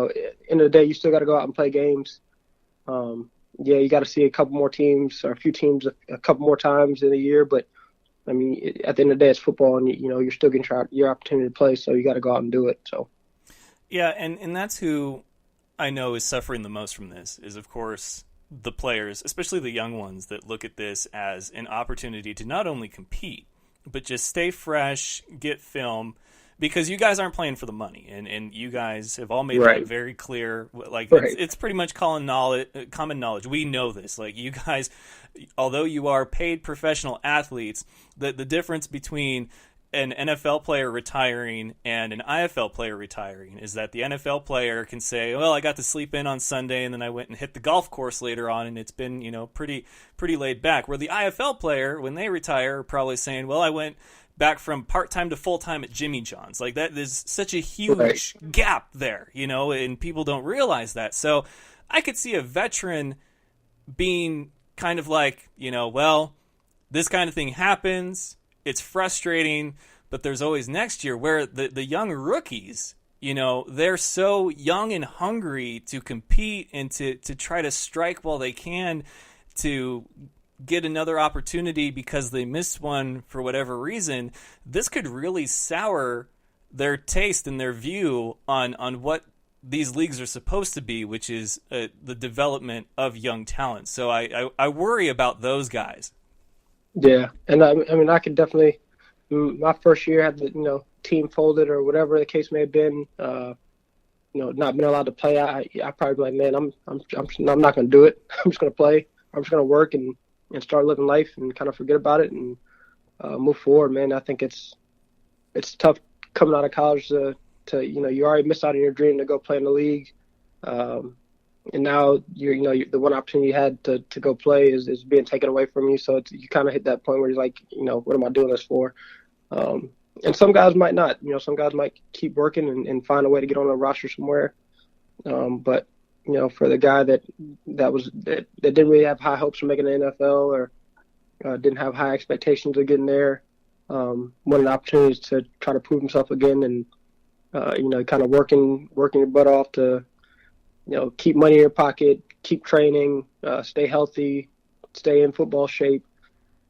of the day, you still got to go out and play games. You got to see a couple more teams or a few teams a couple more times in a year, but I mean, at the end of the day, it's football, and you're still getting your opportunity to play, so you got to go out and do it. So, yeah, and that's who I know is suffering the most from this is, of course, the players, especially the young ones that look at this as an opportunity to not only compete, but just stay fresh, get film, because you guys aren't playing for the money, and you guys have all made that very clear. Like it's pretty much common knowledge. We know this. Like you guys, although you are paid professional athletes, the difference between an NFL player retiring and an IFL player retiring is that the NFL player can say, well, I got to sleep in on Sunday and then I went and hit the golf course later on and it's been, pretty laid back. Where the IFL player, when they retire, are probably saying, well, I went back from part-time to full-time at Jimmy John's. Like that, there's such a huge gap there, and people don't realize that. So I could see a veteran being kind of like, well, this kind of thing happens. It's frustrating, but there's always next year where the young rookies, they're so young and hungry to compete and to try to strike while they can to get another opportunity because they missed one for whatever reason. This could really sour their taste and their view on what these leagues are supposed to be, which is the development of young talent. So I worry about those guys. Yeah, and I mean, I could definitely. My first year had the team folded or whatever the case may have been. Not been allowed to play. I probably be like, man, I'm not going to do it. I'm just going to play. I'm just going to work and start living life and kind of forget about it and move forward, man. I think it's tough coming out of college to you already missed out on your dream to go play in the league. And now the one opportunity you had to go play is being taken away from you. So you kind of hit that point where you're like, what am I doing this for? And some guys might not. Some guys might keep working and find a way to get on a roster somewhere. But for the guy that didn't really have high hopes of making the NFL or didn't have high expectations of getting there, wanted opportunities to try to prove himself again and kind of working your butt off to. Keep money in your pocket, keep training, stay healthy, stay in football shape.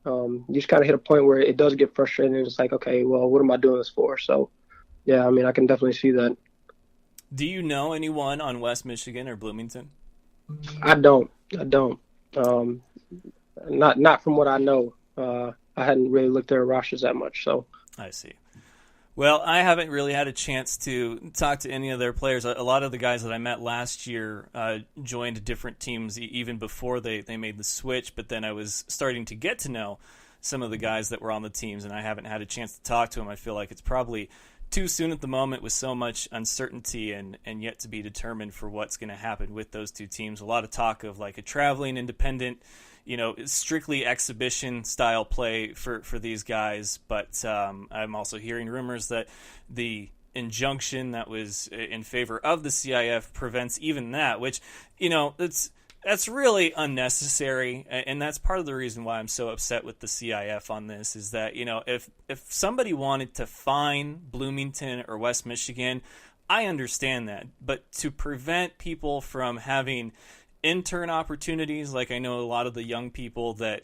You just kind of hit a point where it does get frustrating. And it's like, okay, well, what am I doing this for? So, yeah, I mean, I can definitely see that. Do you know anyone on West Michigan or Bloomington? I don't. Not from what I know. I hadn't really looked at their rosters that much. So I see. Well, I haven't really had a chance to talk to any of their players. A lot of the guys that I met last year joined different teams even before they made the switch, but then I was starting to get to know some of the guys that were on the teams, and I haven't had a chance to talk to them. I feel like it's probably too soon at the moment with so much uncertainty and yet to be determined for what's going to happen with those two teams. A lot of talk of like a traveling independent, strictly exhibition style play for these guys. But I'm also hearing rumors that the injunction that was in favor of the CIF prevents even that, which, that's really unnecessary. And that's part of the reason why I'm so upset with the CIF on this is that, if somebody wanted to fine Bloomington or West Michigan, I understand that. But to prevent people from having intern opportunities, like I know a lot of the young people that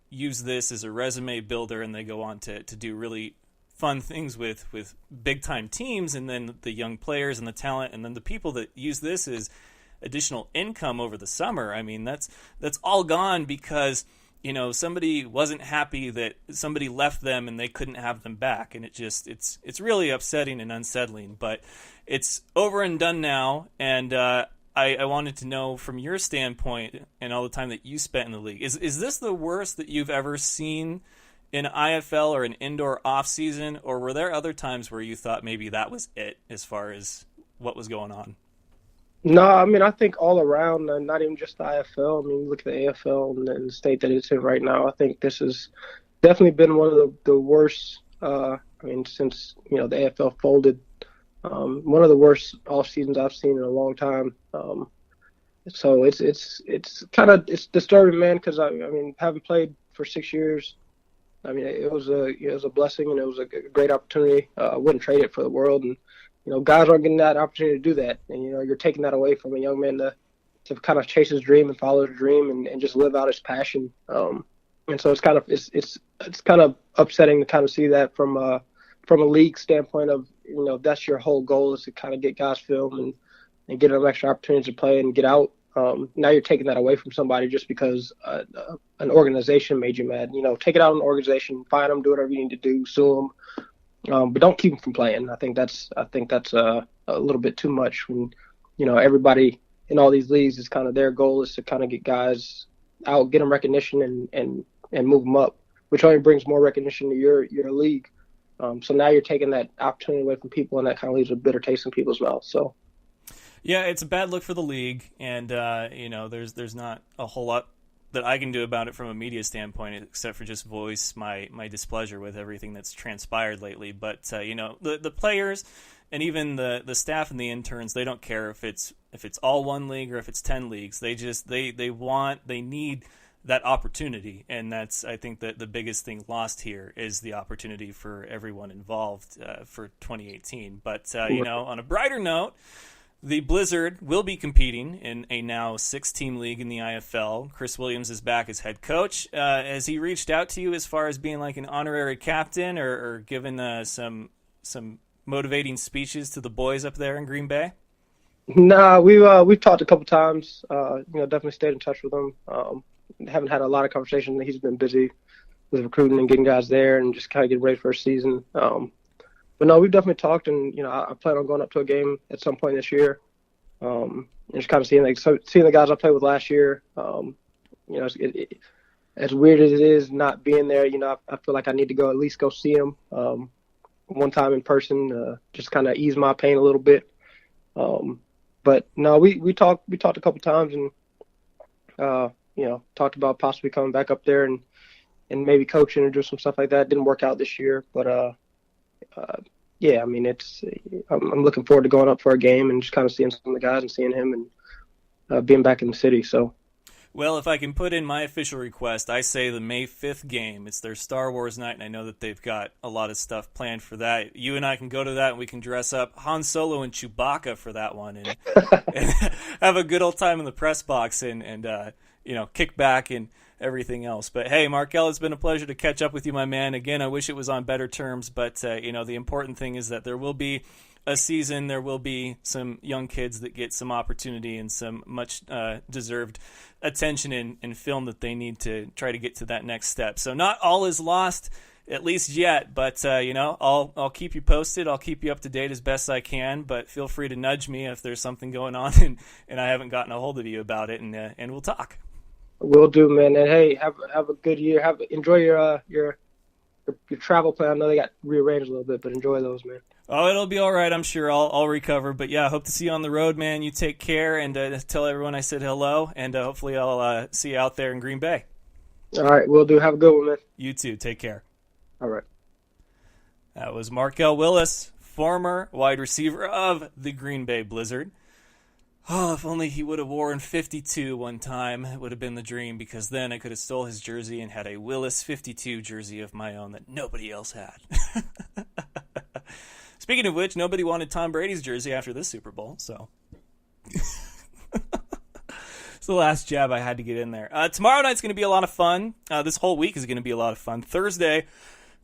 use this as a resume builder and they go on to do really fun things with big time teams, and then the young players and the talent, and then the people that use this as additional income over the summer. I mean, that's all gone because somebody wasn't happy that somebody left them and they couldn't have them back, and it's really upsetting and unsettling. But it's over and done now, and I wanted to know from your standpoint and all the time that you spent in the league, is this the worst that you've ever seen in IFL or an indoor off season, or were there other times where you thought maybe that was it as far as what was going on? No, I mean, I think all around, not even just the IFL. I mean, look at the AFL and the state that it's in right now. I think this has definitely been one of the worst, since, the AFL folded, one of the worst off seasons I've seen in a long time. So it's disturbing, man, because I mean, having played for 6 years, I mean, it was a blessing and it was a great opportunity. I wouldn't trade it for the world, and guys aren't getting that opportunity to do that, and you're taking that away from a young man to kind of chase his dream and follow his dream and just live out his passion. And so it's kind of upsetting to kind of see that from a league standpoint of, that's your whole goal is to kind of get guys film and get them extra opportunities to play and get out. Now you're taking that away from somebody just because an organization made you mad. Take it out on an organization, fine them, do whatever you need to do, sue them, but don't keep them from playing. I think that's a little bit too much. When everybody in all these leagues is kind of their goal is to kind of get guys out, get them recognition, and move them up, which only brings more recognition to your league. So now you're taking that opportunity away from people, and that kind of leaves a bitter taste in people's mouths. So. Yeah, it's a bad look for the league, and there's not a whole lot that I can do about it from a media standpoint, except for just voice my displeasure with everything that's transpired lately. But the players and even the staff and the interns, they don't care if it's all one league or if it's 10 leagues. They need that opportunity, and that's, I think, that the biggest thing lost here is the opportunity for everyone involved for 2018. But on a brighter note, the Blizzard will be competing in a now 6-team league in the IFL. Chris Williams is back as head coach. Has he reached out to you as far as being like an honorary captain or given some motivating speeches to the boys up there in Green Bay? Nah, we've talked a couple times. Definitely stayed in touch with him. Haven't had a lot of conversation. He's been busy with recruiting and getting guys there and just kind of getting ready for a season. But no, we've definitely talked, and I plan on going up to a game at some point this year, and just kind of seeing the guys I played with last year. As weird as it is not being there, I feel like I need to at least go see them one time in person, just kind of ease my pain a little bit. But no, we talked a couple times, and talked about possibly coming back up there and maybe coaching or do some stuff like that. Didn't work out this year, but. Yeah, I mean, I'm looking forward to going up for a game and just kind of seeing some of the guys and seeing him and being back in the city. So, well, if I can put in my official request, I say the May 5th game. It's their Star Wars night, and I know that they've got a lot of stuff planned for that. You and I can go to that, and we can dress up Han Solo and Chewbacca for that one and have a good old time in the press box and kick back and everything else. But hey, Marquel, it's been a pleasure to catch up with you, my man. Again, I wish it was on better terms, but the important thing is that there will be a season. There will be some young kids that get some opportunity and some much deserved attention and film that they need to try to get to that next step. So not all is lost, at least yet, but I'll keep you posted. I'll keep you up to date as best I can, but feel free to nudge me if there's something going on and I haven't gotten a hold of you about it, and we'll talk. Will do, man. And hey, have a good year. Enjoy your travel plan. I know they got rearranged a little bit, but enjoy those, man. Oh, it'll be all right. I'm sure I'll recover. But yeah, I hope to see you on the road, man. You take care, and tell everyone I said hello, and hopefully I'll see you out there in Green Bay. All right, will do. Have a good one, man. You too. Take care. All right. That was Marquel Willis, former wide receiver of the Green Bay Blizzard. Oh, if only he would have worn 52 one time, it would have been the dream, because then I could have stole his jersey and had a Willis 52 jersey of my own that nobody else had. Speaking of which, nobody wanted Tom Brady's jersey after this Super Bowl, so it's the last jab I had to get in there. Tomorrow night's going to be a lot of fun. This whole week is going to be a lot of fun. Thursday,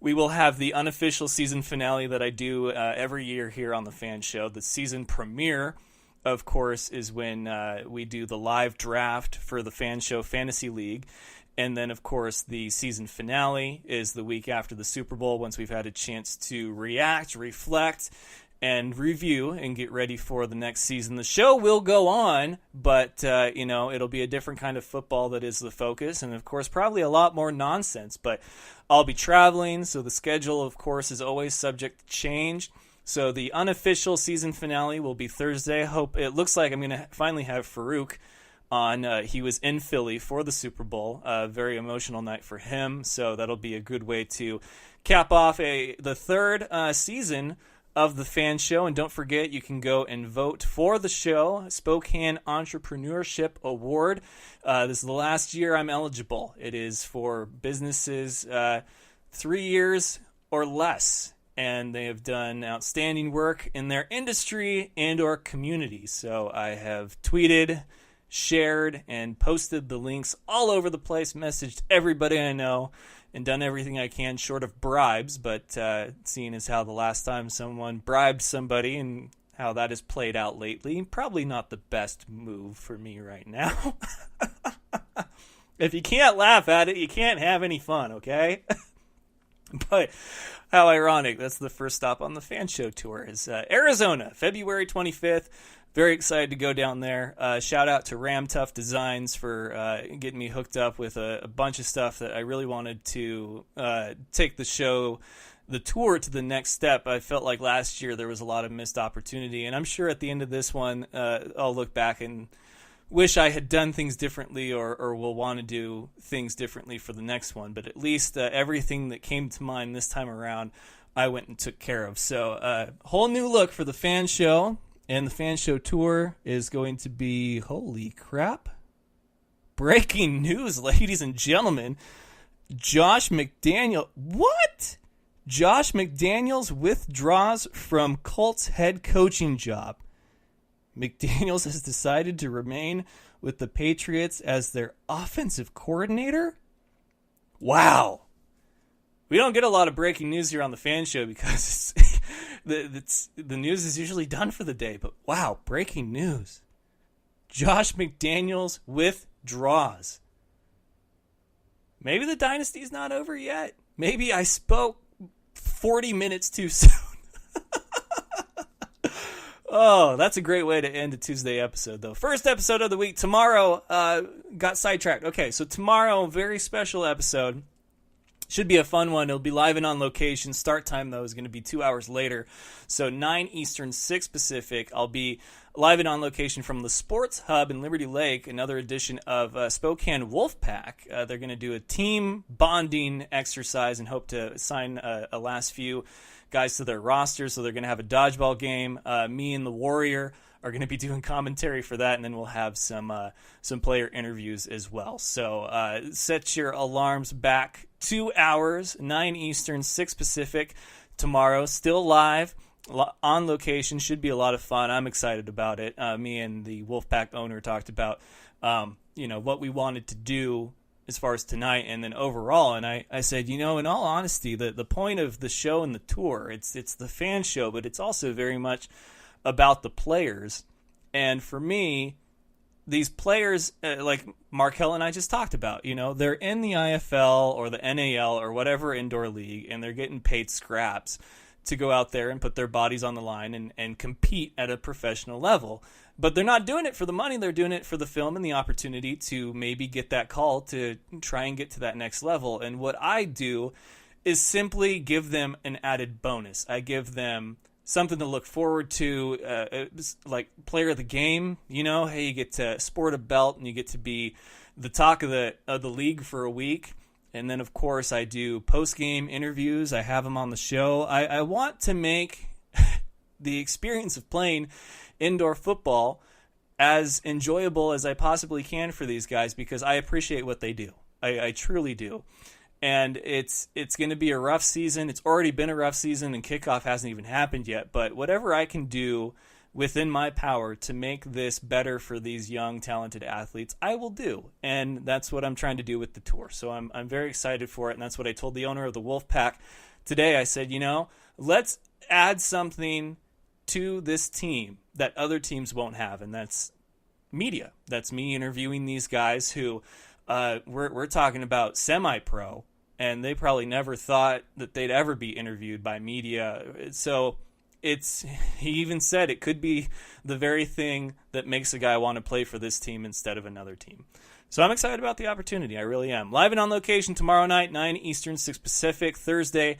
we will have the unofficial season finale that I do every year here on the Fan Show. The season premiere, of course, is when we do the live draft for the Fan Show Fantasy League. And then, of course, the season finale is the week after the Super Bowl, once we've had a chance to react, reflect, and review and get ready for the next season. The show will go on, but, it'll be a different kind of football that is the focus. And, of course, probably a lot more nonsense. But I'll be traveling, so the schedule, of course, is always subject to change. So the unofficial season finale will be Thursday. It looks like I'm going to finally have Farouk on. He was in Philly for the Super Bowl. A very emotional night for him. So that'll be a good way to cap off the third season of the Fan Show. And don't forget, you can go and vote for the show, Spokane Entrepreneurship Award. This is the last year I'm eligible. It is for businesses 3 years or less, and they have done outstanding work in their industry and or community. So I have tweeted shared and posted the links all over the place, messaged everybody I know, and done everything I can short of bribes. But seeing as how the last time someone bribed somebody and how that has played out lately, probably not the best move for me right now. If you can't laugh at it, you can't have any fun, okay? But how ironic. That's the first stop on the Fan Show tour is Arizona, February 25th. Very excited to go down there. Shout out to Ram Tough Designs for getting me hooked up with a bunch of stuff that I really wanted to take the tour to the next step. I felt like last year there was a lot of missed opportunity, and I'm sure at the end of this one I'll look back and wish I had done things differently or will want to do things differently for the next one. But at least everything that came to mind this time around, I went and took care of. So whole new look for the Fan Show, and the Fan Show tour is going to be, holy crap, breaking news, ladies and gentlemen. Josh McDaniels withdraws from Colts head coaching job. McDaniels has decided to remain with the Patriots as their offensive coordinator? Wow. We don't get a lot of breaking news here on the Fan Show because the news is usually done for the day. But wow, breaking news. Josh McDaniels withdraws. Maybe the dynasty's not over yet. Maybe I spoke 40 minutes too soon. Oh, that's a great way to end a Tuesday episode, though. First episode of the week. Tomorrow, got sidetracked. Okay, so tomorrow, very special episode. Should be a fun one. It'll be live and on location. Start time, though, is going to be 2 hours later. So 9 Eastern, 6 Pacific. I'll be live and on location from the Sports Hub in Liberty Lake, another edition of Spokane Wolfpack. They're going to do a team bonding exercise and hope to sign a last few guys to their roster. So they're going to have a dodgeball game. Me and the Warrior are going to be doing commentary for that, and then we'll have some player interviews as well. So set your alarms back 2 hours, 9 Eastern, 6 Pacific tomorrow. Still live, on location. Should be a lot of fun. I'm excited about it. Me and the Wolfpack owner talked about what we wanted to do as far as tonight and then overall. And I said, in all honesty, the point of the show and the tour, it's the Fan Show, but it's also very much about the players. And for me, these players, like Marquel and I just talked about, they're in the IFL or the NAL or whatever indoor league, and they're getting paid scraps to go out there and put their bodies on the line and compete at a professional level. But they're not doing it for the money. They're doing it for the film and the opportunity to maybe get that call to try and get to that next level. And what I do is simply give them an added bonus. I give them something to look forward to, like player of the game. Hey, you get to sport a belt and you get to be the talk of the league for a week. And then, of course, I do post-game interviews. I have them on the show. I want to make the experience of playing indoor football as enjoyable as I possibly can for these guys, because I appreciate what they do. I truly do. And it's going to be a rough season. It's already been a rough season, and kickoff hasn't even happened yet. But whatever I can do within my power to make this better for these young, talented athletes, I will do. And that's what I'm trying to do with the tour. So I'm very excited for it, and that's what I told the owner of the Wolfpack today. I said, let's add something to this team that other teams won't have, and that's media. That's me interviewing these guys who we're talking about semi-pro, and they probably never thought that they'd ever be interviewed by media. So he even said it could be the very thing that makes a guy want to play for this team instead of another team. So I'm excited about the opportunity. I really am. Live and on location tomorrow night, 9 Eastern, 6 Pacific. Thursday,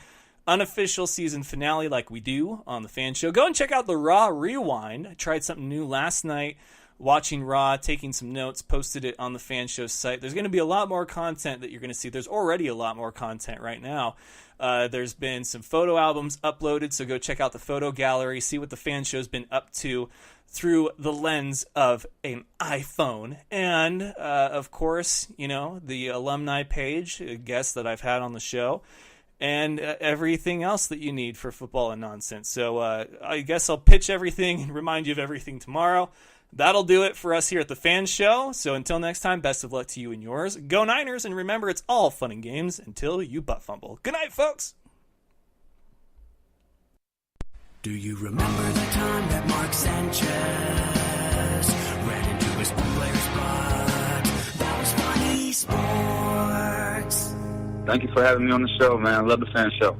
unofficial season finale like we do on the Fan Show. Go and check out the Raw Rewind. I tried something new last night, watching Raw, taking some notes, posted it on the Fan Show site. There's going to be a lot more content that you're going to see. There's already a lot more content right now. There's been some photo albums uploaded, so go check out the photo gallery, see what the Fan Show's been up to through the lens of an iPhone. And, of course, the alumni page, guests that I've had on the show, and everything else that you need for football and nonsense. So I guess I'll pitch everything and remind you of everything tomorrow. That'll do it for us here at the Fan Show. So until next time, best of luck to you and yours. Go Niners, and remember, it's all fun and games until you butt fumble. Good night, folks. Do you remember the time that Mark Sanchez ran into his own player's blood? That was funny sports. Thank you for having me on the show, man. I love the Fan Show.